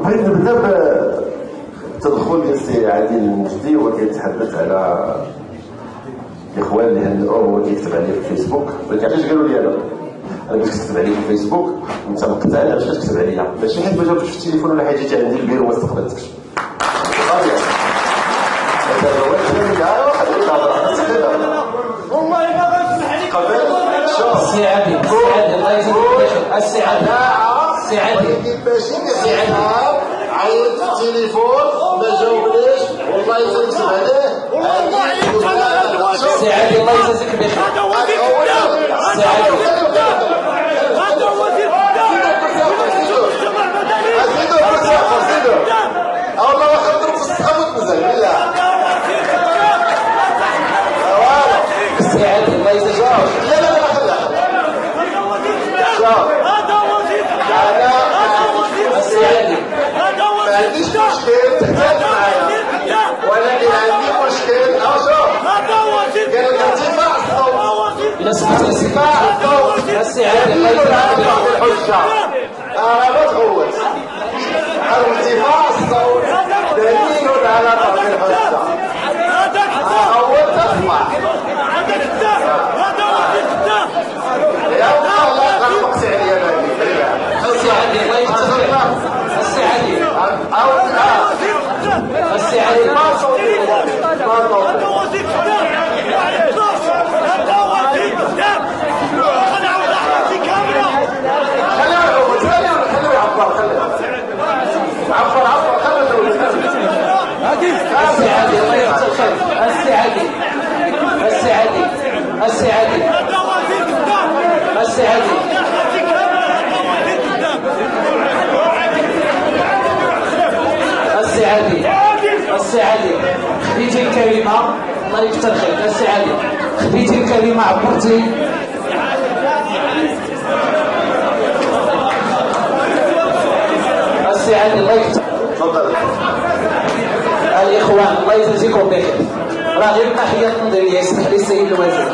بغيت نبدا بالتدخل ديال السي عادل المجدي، وهو كيتحدث على الاخوان اللي هنئوه وهو كيكتب عليه في الفيسبوك. ولكن علاش قالوا لي انا باش كتكتب عليه في الفيسبوك وانت مقتنع علاش كتكتب عليا؟ ماشي حيت ما جاوبتش في التليفون ولا حاجه، جيت عندي البيرو وما استقبلتكش. والله ما غنسمح لك. السي عادل الله يجزيك بخير. السي عادل عيط في التليفون ما جاوبنيش، والله يكذب عليه. السي عادل الله يجزيك بخير. هذا وزير الدم، السي عادل هذا وزير الدم. والله واخا ضرب في الصحابة مزال بالله. السي عادل الله يجزيك بخير. لا خليها. هذا وزير السي عادل ما عنديش مشكل تحتاج معايا، ولكن عندي مشكل. هذا وزير قال لك ارتفاع الصوت. إلا سمعت ارتفاع الصوت. السي عادل الله يجزيك بخير. الحجة ما تغوت. ارتفاع الصوت دليل على ضعف الحجة. أول تسمع. هذا كذاب، هذا وزير الدم. يا الله غلقت عليا بالي. السي عادل الله يجزيك بخير. السي عادل السي عادل هذا وزير الدم. هذا وزير الدم. خلعوا رحمتي كاملة. خليه يعبر. السي عادل الله يجزيك بخير. السي عادل السي عادل السي عادل هذا وزير الدم. السي عادل رحمتي كاملة. هذا وزير الدم. السي عادل السي عادل خديتي الكلمة الله يكثر خيرك. السي عادل خديتي الكلمة عبرتي. السي عادل الله يكثر. تفضل. الإخوان الله يجزيكم بخير. راه غير الناحية النظرية يسمح لي السيد الوزير.